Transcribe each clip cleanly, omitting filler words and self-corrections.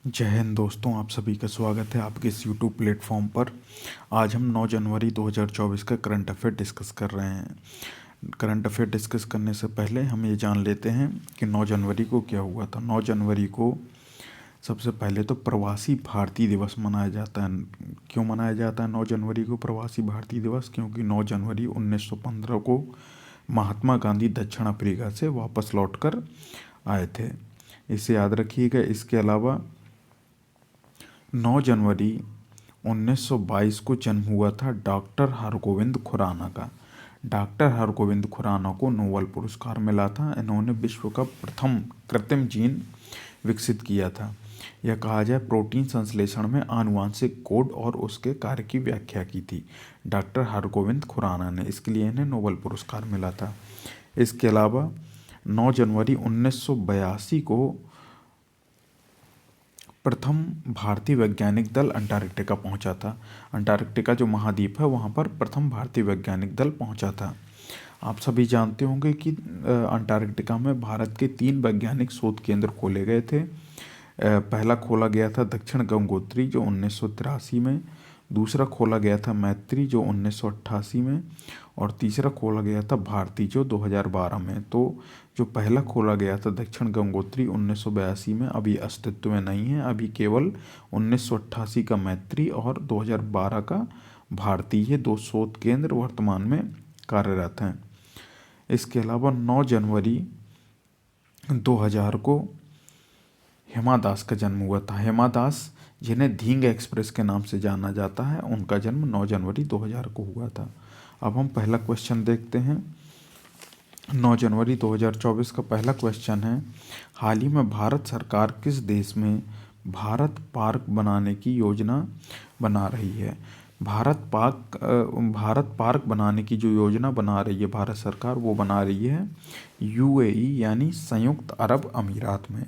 जय हिंद दोस्तों, आप सभी का स्वागत है आपके इस यूट्यूब प्लेटफॉर्म पर। आज हम 9 जनवरी 2024 का करंट अफेयर डिस्कस कर रहे हैं। करंट अफेयर डिस्कस करने से पहले हम ये जान लेते हैं कि 9 जनवरी को क्या हुआ था। 9 जनवरी को सबसे पहले तो प्रवासी भारतीय दिवस मनाया जाता है। क्यों मनाया जाता है 9 जनवरी को प्रवासी भारतीय दिवस? क्योंकि 9 जनवरी 1915 को महात्मा गांधी दक्षिण अफ्रीका से वापस लौटकर आए थे, इसे याद रखिएगा। इसके अलावा 9 जनवरी 1922 को जन्म हुआ था डॉक्टर हरगोविंद खुराना का। डॉक्टर हरगोविंद खुराना को नोबेल पुरस्कार मिला था। इन्होंने विश्व का प्रथम कृत्रिम जीन विकसित किया था। यह कहा जाए प्रोटीन संश्लेषण में आनुवांशिक कोड और उसके कार्य की व्याख्या की थी डॉक्टर हरगोविंद खुराना ने। इसके लिए इन्हें नोबेल पुरस्कार मिला था। इसके अलावा 9 जनवरी 1982 को प्रथम भारतीय वैज्ञानिक दल अंटार्कटिका पहुंचा था। अंटार्कटिका जो महाद्वीप है वहां पर प्रथम भारतीय वैज्ञानिक दल पहुंचा था। आप सभी जानते होंगे कि अंटार्कटिका में भारत के 3 वैज्ञानिक शोध केंद्र खोले गए थे। पहला खोला गया था दक्षिण गंगोत्री जो 1983 में, दूसरा खोला गया था मैत्री जो 1988 में, और तीसरा खोला गया था भारती जो 2012 में। तो जो पहला खोला गया था दक्षिण गंगोत्री 1982 में अभी अस्तित्व में नहीं है। अभी केवल 1988 का मैत्री और 2012 का भारती, ये 2 शोध केंद्र वर्तमान में कार्यरत हैं। इसके अलावा 9 जनवरी 2000 को हेमा दास का जन्म हुआ था। हेमा दास जिन्हें धींग एक्सप्रेस के नाम से जाना जाता है, उनका जन्म 9 जनवरी 2000 को हुआ था। अब हम पहला क्वेश्चन देखते हैं। 9 जनवरी 2024 का पहला क्वेश्चन है, हाल ही में भारत सरकार किस देश में भारत पार्क बनाने की योजना बना रही है? भारत पार्क बनाने की जो योजना बना रही है भारत सरकार, वो बना रही है यूएई यानी संयुक्त अरब अमीरात में।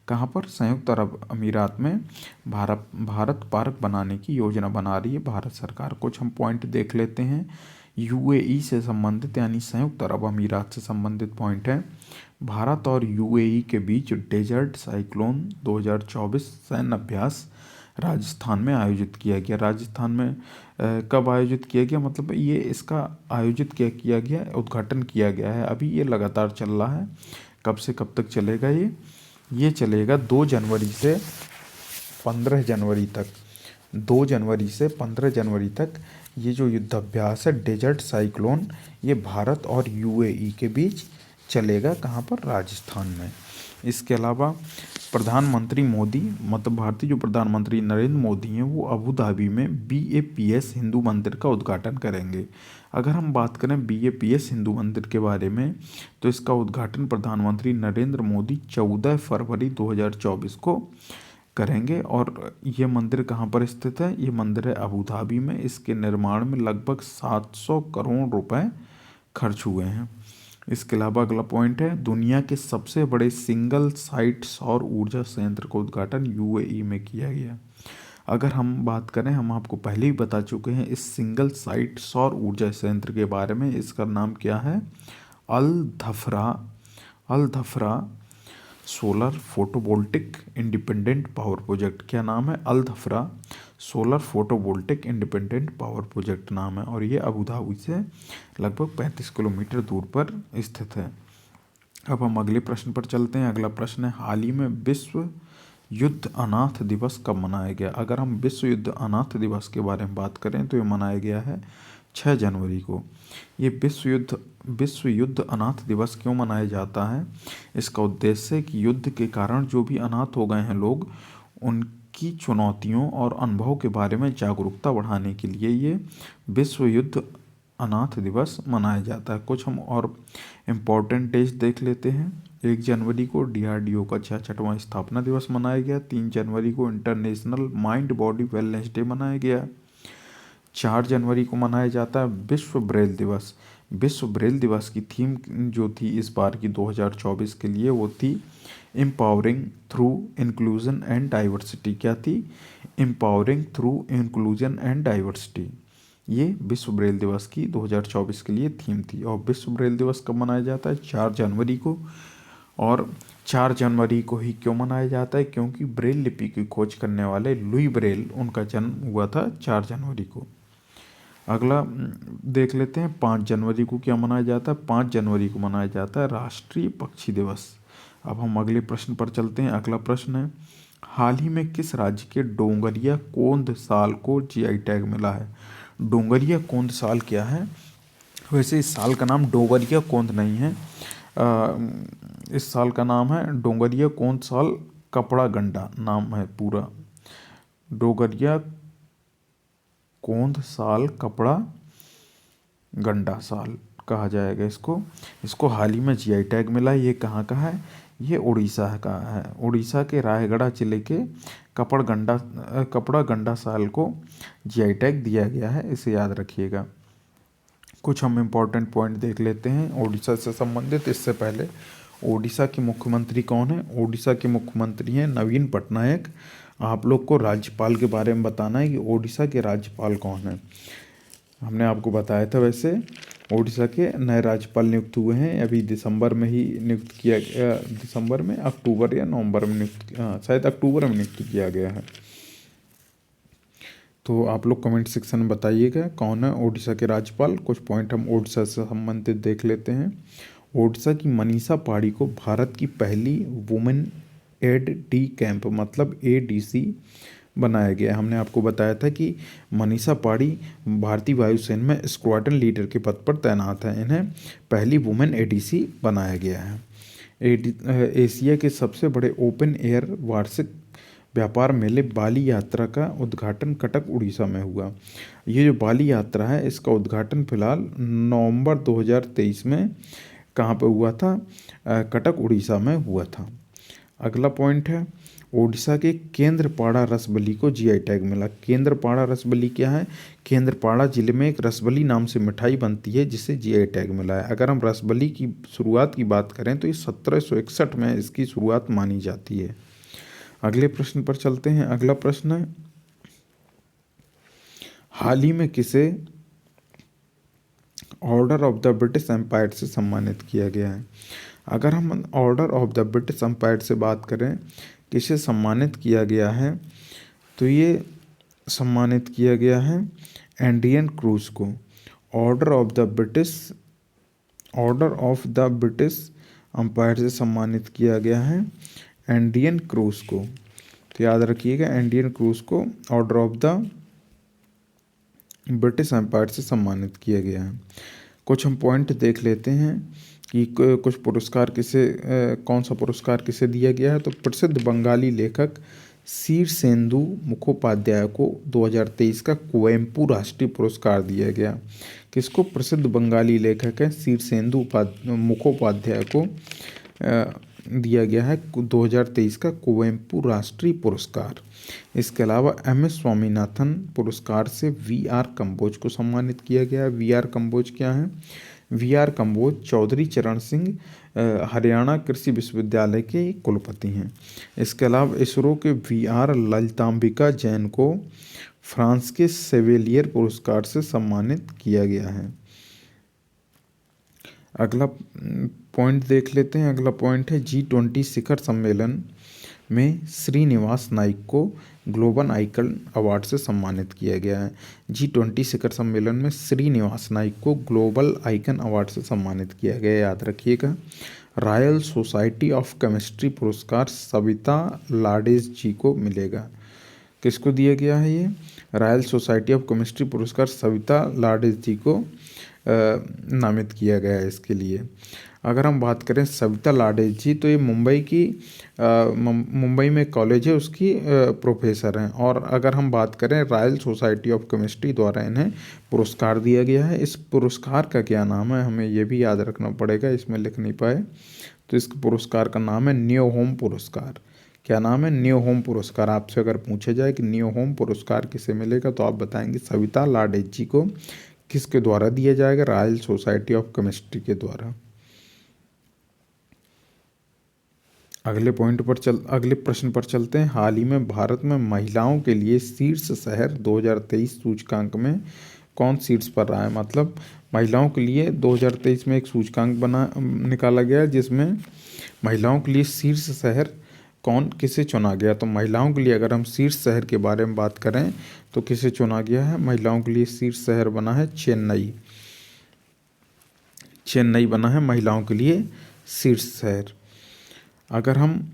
कहाँ पर? संयुक्त अरब अमीरात में भारत पार्क बनाने की योजना बना रही है भारत सरकार। कुछ हम पॉइंट देख लेते हैं। यूएई से संबंधित यानी संयुक्त अरब अमीरात से संबंधित पॉइंट है। भारत और यूएई के बीच डेजर्ट साइक्लोन 2024 सैन्य अभ्यास राजस्थान में आयोजित किया गया। राजस्थान में कब आयोजित किया गया? मतलब ये इसका आयोजित किया गया, उद्घाटन किया गया है। अभी ये लगातार चल रहा है। कब से कब तक चलेगा ये चलेगा 2 जनवरी से 15 जनवरी तक। 2 जनवरी से 15 जनवरी तक ये जो युद्धाभ्यास है डेजर्ट साइक्लोन, ये भारत और यूएई के बीच चलेगा। कहाँ पर? राजस्थान में। इसके अलावा प्रधानमंत्री मोदी, मतलब भारतीय जो प्रधानमंत्री नरेंद्र मोदी हैं, वो अबू धाबी में BAPS हिंदू मंदिर का उद्घाटन करेंगे। अगर हम बात करें BAPS हिंदू मंदिर के बारे में, तो इसका उद्घाटन प्रधानमंत्री नरेंद्र मोदी 14 फरवरी 2024 को करेंगे। और ये मंदिर कहाँ पर स्थित है? ये मंदिर है अबू धाबी में। इसके निर्माण में लगभग 700 करोड़ रुपए खर्च हुए हैं। इसके अलावा अगला पॉइंट है, दुनिया के सबसे बड़े सिंगल साइट सौर ऊर्जा संयंत्र का उद्घाटन यूएई में किया गया। अगर हम बात करें, हम आपको पहले ही बता चुके हैं इस सिंगल साइट सौर ऊर्जा संयंत्र के बारे में। इसका नाम क्या है? Al Dhafra solar photovoltaic independent power project. क्या नाम है? Al Dhafra solar photovoltaic independent power project नाम है। और ये अबू धाबी से लगभग 35 किलोमीटर दूर पर स्थित है। अब हम अगले प्रश्न पर चलते हैं। अगला प्रश्न है, हाल ही में विश्व युद्ध अनाथ दिवस कब मनाया गया? अगर हम विश्व युद्ध अनाथ दिवस के बारे में बात करें तो ये मनाया गया है 6 जनवरी को। ये विश्व युद्ध अनाथ दिवस क्यों मनाया जाता है? इसका उद्देश्य है कि युद्ध के कारण जो भी अनाथ हो गए हैं लोग, उनकी चुनौतियों और अनुभव के बारे में जागरूकता बढ़ाने के लिए ये विश्व युद्ध अनाथ दिवस मनाया जाता है। कुछ हम और इम्पोर्टेंट डेज देख लेते हैं। 1 जनवरी को DRDO का 66वां स्थापना दिवस मनाया गया। 3 जनवरी को international mind body wellness day मनाया गया। 4 जनवरी को मनाया जाता है विश्व ब्रेल दिवस। विश्व ब्रेल दिवस की थीम जो थी इस बार की 2024 के लिए, वो थी empowering through inclusion and diversity. क्या थी? Empowering through inclusion and diversity. ये विश्व ब्रेल दिवस की 2024 के लिए थीम थी। और विश्व ब्रेल दिवस कब मनाया जाता है? 4 जनवरी को। और 4 जनवरी को ही क्यों मनाया जाता है? क्योंकि ब्रेल लिपि की खोज करने वाले लुई ब्रेल, उनका जन्म हुआ था 4 जनवरी को। अगला देख लेते हैं, 5 जनवरी को क्या मनाया जाता है? 5 जनवरी को मनाया जाता है राष्ट्रीय पक्षी दिवस। अब हम अगले प्रश्न पर चलते हैं। अगला प्रश्न है, हाल ही में किस राज्य के डोंगरिया कोंद साल को जीआई टैग मिला है? डोंगरिया कोंद साल क्या है? वैसे इस साल का नाम डोंगरिया कोंद नहीं है, इस साल का नाम है डोंगरिया कोंद साल कपड़ा गंडा, नाम है पूरा। डोंगरिया कोंद साल कपड़ा गंडा साल कहा जाएगा इसको। इसको हाल ही में जीआई टैग मिला है। ये कहाँ का है? ये उड़ीसा का है। उड़ीसा के रायगढ़ जिले के कपड़ा गंडा साल को जीआई टैग दिया गया है, इसे याद रखिएगा। कुछ हम इम्पोर्टेंट पॉइंट देख लेते हैं उड़ीसा से संबंधित। इससे पहले, ओडिशा के मुख्यमंत्री कौन है? ओडिशा के मुख्यमंत्री हैं नवीन पटनायक। आप लोग को राज्यपाल के बारे में बताना है कि ओडिशा के राज्यपाल कौन है। हमने आपको बताया था वैसे ओडिशा के नए राज्यपाल नियुक्त हुए हैं, अभी दिसंबर में ही नियुक्त किया गया, दिसंबर में, अक्टूबर या नवंबर में नियुक्त, शायद अक्टूबर में नियुक्त किया गया है। तो आप लोग कमेंट सेक्शन में बताइएगा कौन है ओडिशा के राज्यपाल। कुछ पॉइंट हम ओडिशा से संबंधित देख लेते हैं। ओडिशा की मनीषा पाड़ी को भारत की पहली वुमेन एड डी कैंप मतलब एडीसी बनाया गया। हमने आपको बताया था कि मनीषा पाड़ी भारतीय वायुसेना में स्क्वाड्रन लीडर के पद पर तैनात है। इन्हें पहली वुमेन एडीसी बनाया गया है। एशिया के सबसे बड़े ओपन एयर वार्षिक व्यापार मेले बाली यात्रा का उद्घाटन कटक उड़ीसा में हुआ। ये जो बाली यात्रा है, इसका उद्घाटन फिलहाल नवंबर 2023 में कहाँ पे हुआ था? कटक उड़ीसा में हुआ था। अगला पॉइंट है, ओडिशा के केंद्रपाड़ा रसबली को जीआई टैग मिला। केंद्रपाड़ा रसबली क्या है? केंद्रपाड़ा जिले में एक रसबली नाम से मिठाई बनती है जिसे जीआई टैग मिला है। अगर हम रसबली की शुरुआत की बात करें तो ये 1761 में इसकी शुरुआत मानी जाती है। अगले प्रश्न पर चलते हैं। अगला प्रश्न है, हाल ही में किसे Order of the British Empire से सम्मानित किया गया है? अगर हम Order of the British Empire से बात करें किसे सम्मानित किया गया है, तो ये सम्मानित किया गया है एंड्रियन क्रूज को। Order of the British Empire से सम्मानित किया गया है एंड्रियन क्रूज को। तो याद रखिएगा, एंड्रियन क्रूज को Order of the British Empire से सम्मानित किया गया है। कुछ हम पॉइंट देख लेते हैं कि कुछ पुरस्कार कौन सा पुरस्कार किसे दिया गया है। तो प्रसिद्ध बंगाली लेखक शीर्षेंदु मुखोपाध्याय को 2023 का कुवेम्पू राष्ट्रीय पुरस्कार दिया गया। किसको? प्रसिद्ध बंगाली लेखक है शीर्षेंदु मुखोपाध्याय को दिया गया है 2023 का कुवेम्पू राष्ट्रीय पुरस्कार। इसके अलावा एम.एस. स्वामीनाथन पुरस्कार से वी.आर. कंबोज को सम्मानित किया गया है। वी.आर. कंबोज क्या है? वी.आर. कंबोज चौधरी चरण सिंह हरियाणा कृषि विश्वविद्यालय के कुलपति हैं। इसके अलावा इसरो के वी.आर. ललितांबिका जैन को फ्रांस के सेवेलियर पुरस्कार से सम्मानित किया गया है। अगला पॉइंट देख लेते हैं। अगला पॉइंट है, G20 शिखर सम्मेलन में श्रीनिवास नाइक को ग्लोबल आइकन अवार्ड से सम्मानित किया गया है। G20 शिखर सम्मेलन में श्रीनिवास नाइक को ग्लोबल आइकन अवार्ड से सम्मानित किया गया, याद रखिएगा। रॉयल सोसाइटी ऑफ केमिस्ट्री पुरस्कार सविता लाडेज जी को मिलेगा। किसको दिया गया है ये? रॉयल सोसाइटी ऑफ केमिस्ट्री पुरस्कार सविता लाडेज जी को नामित किया गया है इसके लिए। अगर हम बात करें सविता लाडेज जी, तो ये मुंबई में कॉलेज है उसकी प्रोफेसर हैं। और अगर हम बात करें रॉयल सोसाइटी ऑफ केमिस्ट्री द्वारा इन्हें पुरस्कार दिया गया है। इस पुरस्कार का क्या नाम है, हमें ये भी याद रखना पड़ेगा, इसमें लिख नहीं पाए। तो इस पुरस्कार का नाम है न्योहोम पुरस्कार। क्या नाम है? न्योहोम पुरस्कार। आपसे अगर पूछा जाए कि न्योहोम पुरस्कार किसे मिलेगा, तो आप बताएंगे सविता लाडेज जी को। किसके द्वारा दिया जाएगा? रॉयल सोसाइटी ऑफ केमिस्ट्री के द्वारा। अगले प्रश्न पर चलते हैं। हाल ही में भारत में महिलाओं के लिए शीर्ष शहर 2023 सूचकांक में कौन शीर्ष पर रहा है? मतलब महिलाओं के लिए 2023 में एक सूचकांक निकाला गया जिसमें महिलाओं के लिए शीर्ष शहर किसे चुना गया? तो महिलाओं के लिए अगर हम शीर्ष शहर के बारे में बात करें तो किसे चुना गया है? महिलाओं के लिए शीर्ष शहर बना है चेन्नई। चेन्नई बना है महिलाओं के लिए शीर्ष शहर। अगर हम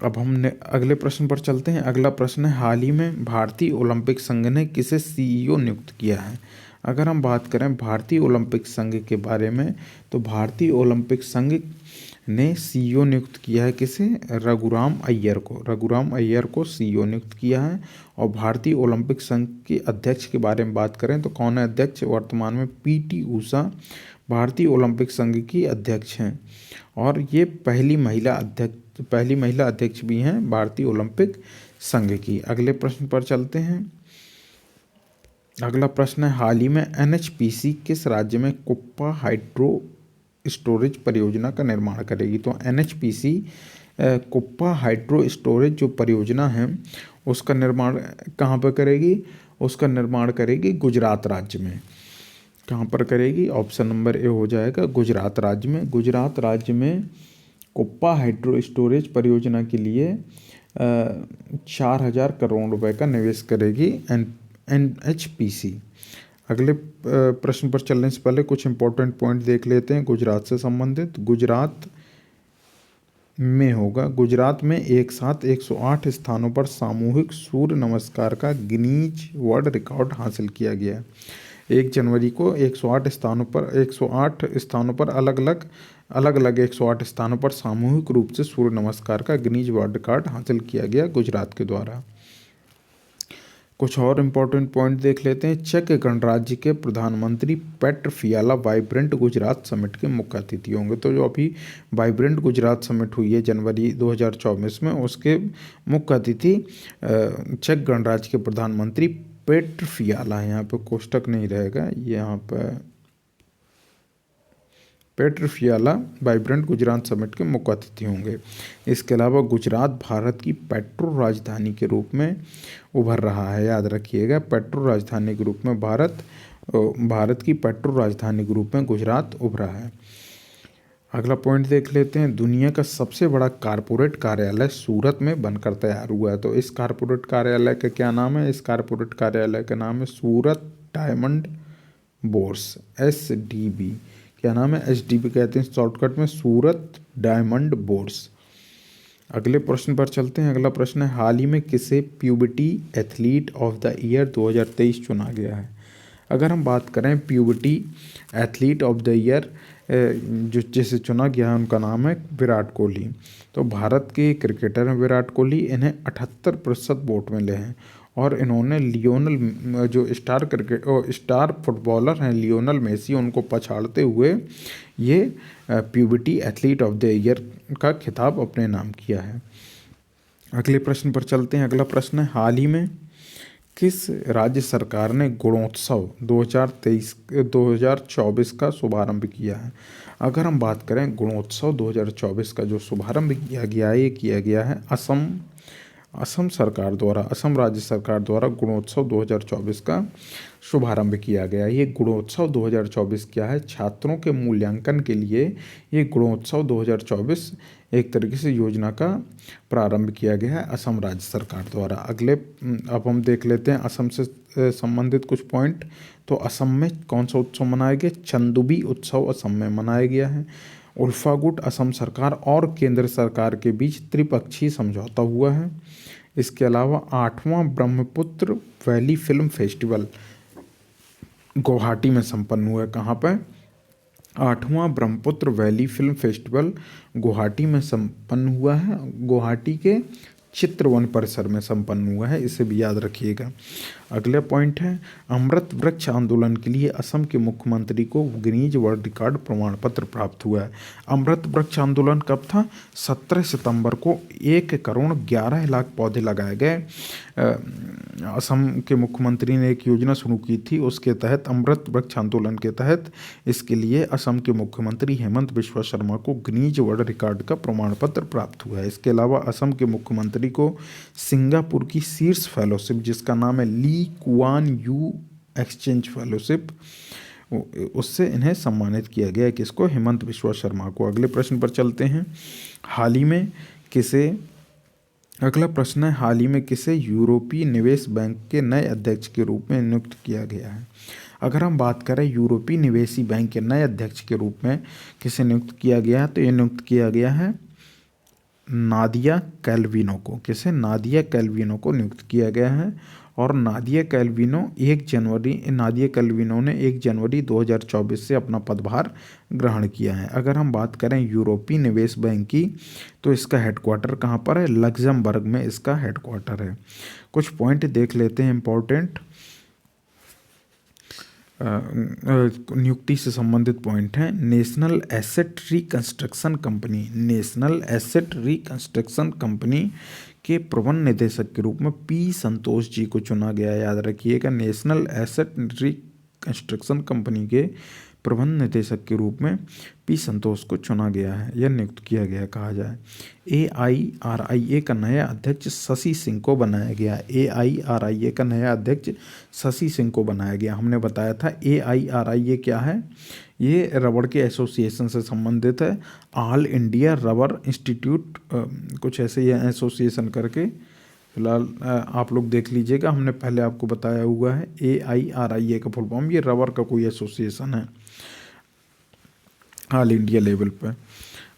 अब हमने अगले प्रश्न पर चलते हैं। अगला प्रश्न है, हाल ही में भारतीय ओलंपिक संघ ने किसे सीईओ नियुक्त किया है? अगर हम बात करें भारतीय ओलंपिक संघ के बारे में तो भारतीय ओलंपिक संघ ने सीईओ नियुक्त किया है किसे? रघुराम अय्यर को। रघुराम अय्यर को सीईओ नियुक्त किया है। और भारतीय ओलंपिक संघ के अध्यक्ष के बारे में बात करें तो कौन है अध्यक्ष? वर्तमान में पीटी ऊषा भारतीय ओलंपिक संघ की अध्यक्ष हैं और ये पहली महिला अध्यक्ष भी हैं भारतीय ओलंपिक संघ की। अगले प्रश्न पर चलते हैं। अगला प्रश्न है, हाल ही में एनएचपीसी किस राज्य में कुप्पा हाइड्रो स्टोरेज परियोजना का निर्माण करेगी? तो एनएचपीसी कुप्पा हाइड्रो स्टोरेज जो परियोजना है उसका निर्माण कहाँ पर करेगी? उसका निर्माण करेगी गुजरात राज्य में। कहाँ पर करेगी? ऑप्शन नंबर ए हो जाएगा गुजरात राज्य में। गुजरात राज्य में कुप्पा हाइड्रो स्टोरेज परियोजना के लिए 4,000 करोड़ रुपए का निवेश करेगी एनएचपीसी। अगले प्रश्न पर चलने से पहले कुछ इंपॉर्टेंट पॉइंट देख लेते हैं गुजरात से संबंधित। गुजरात में एक साथ 108 स्थानों पर सामूहिक सूर्य नमस्कार का गिनीज वर्ल्ड रिकॉर्ड हासिल किया गया। 1 जनवरी को 108 स्थानों पर अलग अलग 108 स्थानों पर सामूहिक रूप से सूर्य नमस्कार का गिनीज वर्ल्ड रिकॉर्ड हासिल किया गया गुजरात के द्वारा। कुछ और इम्पोर्टेंट पॉइंट देख लेते हैं। चेक गणराज्य के प्रधानमंत्री पेट्र फियाला वाइब्रेंट गुजरात समिट के मुख्य अतिथि होंगे। तो जो अभी वाइब्रेंट गुजरात समिट हुई है जनवरी 2024 में, उसके मुख्य अतिथि चेक गणराज्य के प्रधानमंत्री पेट्र फियाला, यहाँ पे कोष्टक नहीं रहेगा, यहाँ पे पेट्र फियाला वाइब्रेंट गुजरात समिट के मुख्य अतिथि होंगे। इसके अलावा गुजरात भारत की पेट्रो राजधानी के रूप में उभर रहा है। याद रखिएगा, पेट्रो राजधानी के रूप में भारत की पेट्रो राजधानी के रूप में गुजरात उभरा है। अगला पॉइंट देख लेते हैं। दुनिया का सबसे बड़ा कारपोरेट कार्यालय सूरत में बनकर तैयार हुआ है। तो इस कारपोरेट कार्यालय का क्या नाम है? इस कारपोरेट कार्यालय का नाम है सूरत डायमंड बोर्स, SDB। क्या नाम है? SDB कहते हैं शॉर्टकट में, सूरत डायमंड बोर्स। अगले प्रश्न पर चलते हैं। अगला प्रश्न है, हाल ही में किसे puberty athlete of the year 2023 चुना गया है? अगर हम बात करें puberty athlete of the year जिसे चुना गया है उनका नाम है विराट कोहली। तो भारत के क्रिकेटर हैं विराट कोहली। इन्हें 78% वोट मिले हैं और इन्होंने लियोनल जो स्टार फुटबॉलर हैं लियोनल मेसी, उनको पछाड़ते हुए ये puberty athlete of the year का खिताब अपने नाम किया है। अगले प्रश्न पर चलते हैं। अगला प्रश्न है, हाल ही में किस राज्य सरकार ने गुणोत्सव 2024 का शुभारंभ किया है? अगर हम बात करें गुणोत्सव 2024 का जो शुभारंभ किया गया है, ये किया गया है असम राज्य सरकार द्वारा गुणोत्सव 2024 का शुभारंभ किया गया। ये गुणोत्सव 2024 क्या है? छात्रों के मूल्यांकन के लिए ये गुणोत्सव 2024 एक तरीके से योजना का प्रारंभ किया गया है असम राज्य सरकार द्वारा। अब हम देख लेते हैं असम से संबंधित कुछ पॉइंट। तो असम में कौन सा उत्सव मनाया गया? चंदुबी उत्सव असम में मनाया गया है। उल्फागुट असम सरकार और केंद्र सरकार के बीच त्रिपक्षीय समझौता हुआ है। इसके अलावा 8वां Brahmaputra valley film festival Guwahati में संपन्न हुआ है। कहाँ पर? 8वां Brahmaputra valley film festival Guwahati में संपन्न हुआ है। गुवाहाटी के चित्रवन परिसर में संपन्न हुआ है, इसे भी याद रखिएगा। अगला पॉइंट है, अमृत वृक्ष आंदोलन के लिए असम के मुख्यमंत्री को गिनीज वर्ल्ड रिकॉर्ड प्रमाण पत्र प्राप्त हुआ है। अमृत वृक्ष आंदोलन कब था? 17 सितंबर को 1,11,00,000 पौधे लगाए गए। असम के मुख्यमंत्री ने एक योजना शुरू की थी, उसके तहत अमृत वृक्ष आंदोलन के तहत इसके लिए असम के मुख्यमंत्री हेमंत बिश्वा शर्मा को गिनीज वर्ल्ड रिकॉर्ड का प्रमाण पत्र प्राप्त हुआ है। इसके अलावा असम के मुख्यमंत्री को सिंगापुर की शीर्ष फेलोशिप, जिसका नाम है Lee Kuan Yew exchange fellowship, उससे इन्हें सम्मानित किया गया। किसको? हेमंत बिश्वा शर्मा को। अगले प्रश्न पर चलते हैं। हाल ही में किसे अगला प्रश्न है, हाल ही में किसे यूरोपीय निवेश बैंक के नए अध्यक्ष के रूप में नियुक्त किया गया है? अगर हम बात करें यूरोपीय निवेशी बैंक के नए अध्यक्ष के रूप में किसे नियुक्त किया गया है, तो ये नियुक्त किया गया है नादिया कैल्विनो को। किसे? नादिया कैल्विनो को नियुक्त किया गया है। और नादिया कैल्विनो ने 1 जनवरी 2024 से अपना पदभार ग्रहण किया है। अगर हम बात करें यूरोपीय निवेश बैंक की, तो इसका हेडक्वार्टर कहाँ पर है? लग्जमबर्ग में इसका हेडक्वार्टर है। कुछ पॉइंट देख लेते हैं इंपॉर्टेंट, नियुक्ति से संबंधित पॉइंट है। नेशनल एसेट रिकंस्ट्रक्शन कंपनी के प्रबंध निदेशक के रूप में पी संतोष जी को चुना गया। याद रखिएगा, नेशनल एसेट रिकंस्ट्रक्शन कंपनी के प्रबंध निदेशक के रूप में पी संतोष को चुना गया है या नियुक्त किया गया कहा जाए। AIRIA का नया अध्यक्ष शशि सिंह को बनाया गया। AIRIA का नया अध्यक्ष शशि सिंह को बनाया गया। हमने बताया था AIRIA क्या है? ये रबड़ के एसोसिएशन से संबंधित है। ऑल इंडिया रबर इंस्टीट्यूट कुछ ऐसे ये एसोसिएशन करके, फिलहाल आप लोग देख लीजिएगा, हमने पहले आपको बताया हुआ है। AIRIA का फुल फॉर्म, ये रबर का कोई एसोसिएशन है ऑल इंडिया लेवल पर।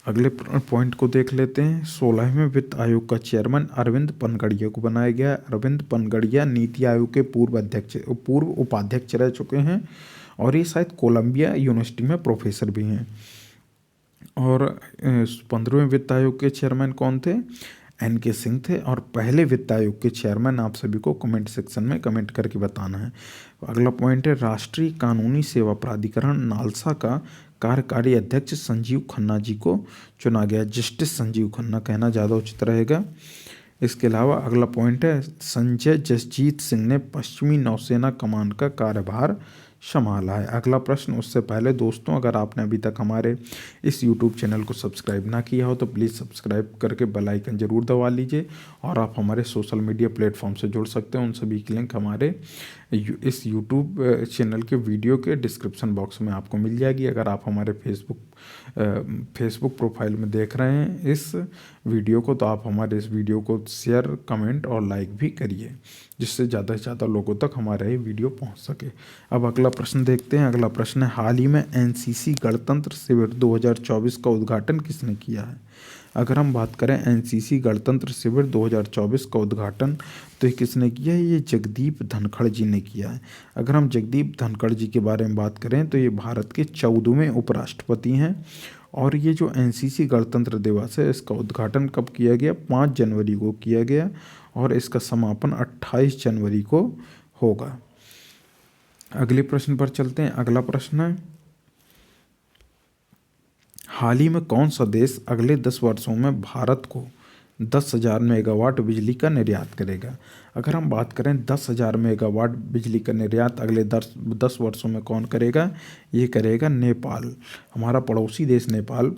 अगले पॉइंट को देख लेते हैं। 16वें वित्त आयोग का चेयरमैन अरविंद पनगड़िया को बनाया गया। अरविंद पनगड़िया नीति आयोग के पूर्व उपाध्यक्ष रह चुके हैं और ये शायद कोलंबिया यूनिवर्सिटी में प्रोफेसर भी हैं। और 15वें वित्त आयोग के चेयरमैन कौन थे? NK सिंह थे। और पहले वित्त आयोग के चेयरमैन आप सभी को कमेंट सेक्शन में कमेंट करके बताना है। अगला पॉइंट है, राष्ट्रीय कानूनी सेवा प्राधिकरण नालसा का कार्यकारी अध्यक्ष संजीव खन्ना जी को चुना गया। जस्टिस संजीव खन्ना कहना ज़्यादा उचित रहेगा। इसके अलावा अगला पॉइंट है, संजय जसजीत सिंह ने पश्चिमी नौसेना कमान का कार्यभार संभाला है। अगला प्रश्न, उससे पहले दोस्तों, अगर आपने अभी तक हमारे इस YouTube चैनल को सब्सक्राइब ना किया हो तो प्लीज़ सब्सक्राइब करके बेल आइकन जरूर दबा लीजिए। और आप हमारे सोशल मीडिया प्लेटफॉर्म से जुड़ सकते हैं, उन सभी की लिंक हमारे इस YouTube चैनल के वीडियो के डिस्क्रिप्शन बॉक्स में आपको मिल जाएगी। अगर आप हमारे फेसबुक प्रोफाइल में देख रहे हैं इस वीडियो को, तो आप हमारे इस वीडियो को शेयर, कमेंट और लाइक भी करिए, जिससे ज़्यादा से ज़्यादा लोगों तक हमारा ये वीडियो पहुंच सके। अब अगला प्रश्न देखते हैं। अगला प्रश्न है, हाल ही में NCC गणतंत्र शिविर 2024 का उद्घाटन किसने किया है? अगर हम बात करें NCC गणतंत्र शिविर 2024 का उद्घाटन, तो ये किसने किया है? ये जगदीप धनखड़ जी ने किया है। अगर हम जगदीप धनखड़ जी के बारे में बात करें तो ये भारत के 14वें उपराष्ट्रपति हैं। और ये जो NCC गणतंत्र दिवस है, इसका उद्घाटन कब किया गया? 5 जनवरी को किया गया और इसका समापन 28 जनवरी को होगा। अगले प्रश्न पर चलते हैं। अगला प्रश्न है, हाल ही में कौन सा देश अगले 10 वर्षों में भारत को 10,000 मेगावाट बिजली का निर्यात करेगा? अगर हम बात करें 10,000 मेगावाट बिजली का निर्यात अगले 10 वर्षों में कौन करेगा? ये करेगा नेपाल। हमारा पड़ोसी देश नेपाल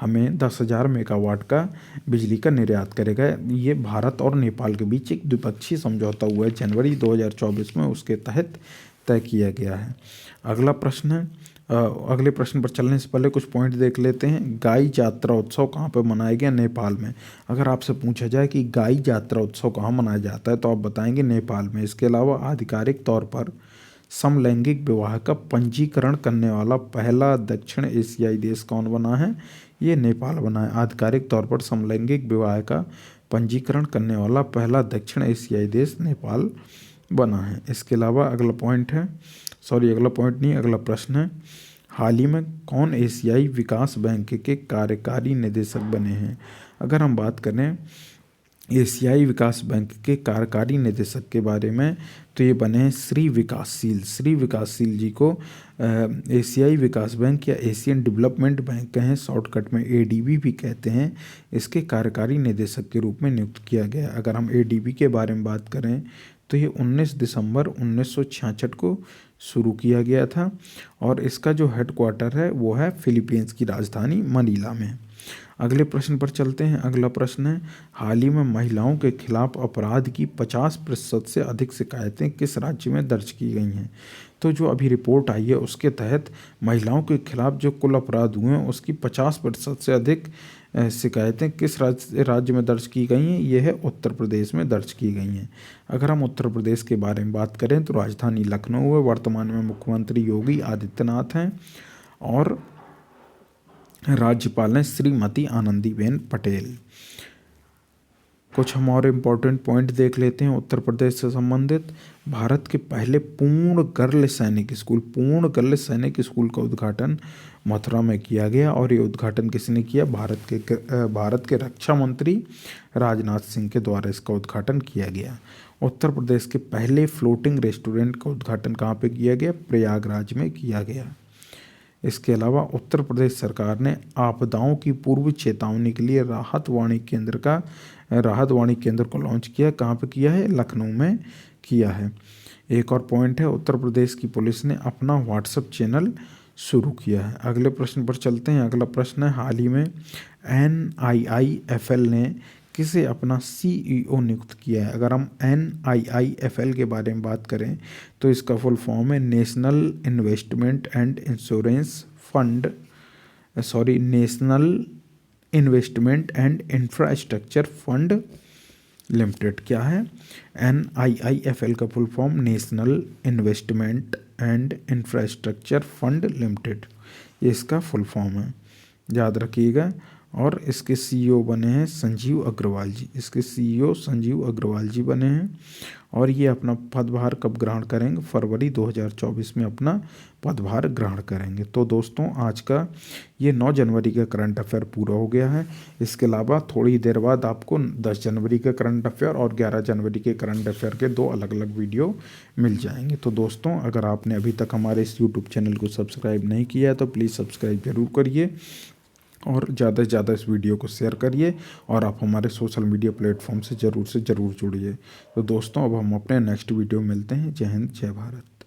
हमें 10,000 मेगावाट का बिजली का निर्यात करेगा। ये भारत और नेपाल के बीच एक द्विपक्षीय समझौता हुआ है जनवरी 2024 में, उसके तहत तय किया गया है। अगला प्रश्न है, अगले प्रश्न पर चलने से पहले कुछ पॉइंट देख लेते हैं। गाई जात्रा उत्सव कहाँ पर मनाया गया? नेपाल में। अगर आपसे पूछा जाए कि गाई जात्रा उत्सव कहाँ मनाया जाता है, तो आप बताएंगे नेपाल में। इसके अलावा आधिकारिक तौर पर समलैंगिक विवाह का पंजीकरण करने वाला पहला दक्षिण एशियाई देश कौन बना है? ये नेपाल बना है। आधिकारिक तौर पर समलैंगिक विवाह का पंजीकरण करने वाला पहला दक्षिण एशियाई देश नेपाल बना है। इसके अलावा अगला प्रश्न है, हाल ही में कौन एशियाई विकास बैंक के कार्यकारी निदेशक बने हैं? अगर हम बात करें एशियाई विकास बैंक के कार्यकारी निदेशक के बारे में, तो ये बने हैं श्री विकासशील जी को एशियाई विकास बैंक या एशियन डेवलपमेंट बैंक कहें, शॉर्टकट में ADB भी कहते हैं, इसके कार्यकारी निदेशक के रूप में नियुक्त किया गया। अगर हम ADB के बारे में बात करें तो ये 19 दिसंबर 1966 को शुरू किया गया था और इसका जो हेडक्वार्टर है वो है फिलीपींस की राजधानी मनीला में। अगले प्रश्न पर चलते हैं। अगला प्रश्न है, हाल ही में महिलाओं के खिलाफ अपराध की 50% से अधिक शिकायतें किस राज्य में दर्ज की गई हैं? तो जो अभी रिपोर्ट आई है उसके तहत महिलाओं के खिलाफ जो कुल अपराध हुए हैं उसकी 50% से अधिक शिकायतें किस राज्य में दर्ज की गई हैं? यह है उत्तर प्रदेश में दर्ज की गई हैं। अगर हम उत्तर प्रदेश के बारे में बात करें तो राजधानी लखनऊ है, वर्तमान में मुख्यमंत्री योगी आदित्यनाथ हैं और राज्यपाल हैं श्रीमती आनंदीबेन पटेल। कुछ हम और इम्पोर्टेंट पॉइंट देख लेते हैं उत्तर प्रदेश से संबंधित। भारत के पहले पूर्ण गर्ल सैनिक स्कूल का उद्घाटन मथुरा में किया गया और ये उद्घाटन किसने किया? भारत के रक्षा मंत्री राजनाथ सिंह के द्वारा इसका उद्घाटन किया गया। उत्तर प्रदेश के पहले फ्लोटिंग रेस्टोरेंट का उद्घाटन कहाँ पे किया गया? प्रयागराज में किया गया। इसके अलावा उत्तर प्रदेश सरकार ने आपदाओं की पूर्व चेतावनी के लिए राहत वाणी केंद्र को लॉन्च किया। कहाँ पे किया है? लखनऊ में किया है। एक और पॉइंट है, उत्तर प्रदेश की पुलिस ने अपना व्हाट्सएप चैनल शुरू किया है। अगले प्रश्न पर चलते हैं। अगला प्रश्न है, हाल ही में NIIFL ने किसे अपना CEO नियुक्त किया है? अगर हम NIIFL के बारे में बात करें तो इसका फुल फॉर्म है national investment and infrastructure fund limited. क्या है? NIIFL का full form national investment and infrastructure fund limited, ये इसका फुल फॉर्म है, याद रखिएगा। और इसके CEO बने हैं संजीव अग्रवाल जी बने हैं और ये अपना पदभार कब ग्रहण करेंगे? फरवरी 2024 में अपना पदभार ग्रहण करेंगे। तो दोस्तों, आज का ये 9 जनवरी का करंट अफेयर पूरा हो गया है। इसके अलावा थोड़ी देर बाद आपको 10 जनवरी का करंट अफेयर और 11 जनवरी के करंट अफेयर के 2 अलग अलग वीडियो मिल जाएंगे। तो दोस्तों, अगर आपने अभी तक हमारे इस यूट्यूब चैनल को सब्सक्राइब नहीं किया है तो प्लीज़ सब्सक्राइब जरूर करिए और ज़्यादा से ज़्यादा इस वीडियो को शेयर करिए और आप हमारे सोशल मीडिया प्लेटफॉर्म से ज़रूर जुड़िए। तो दोस्तों, अब हम अपने नेक्स्ट वीडियो में मिलते हैं। जय हिंद, जय भारत।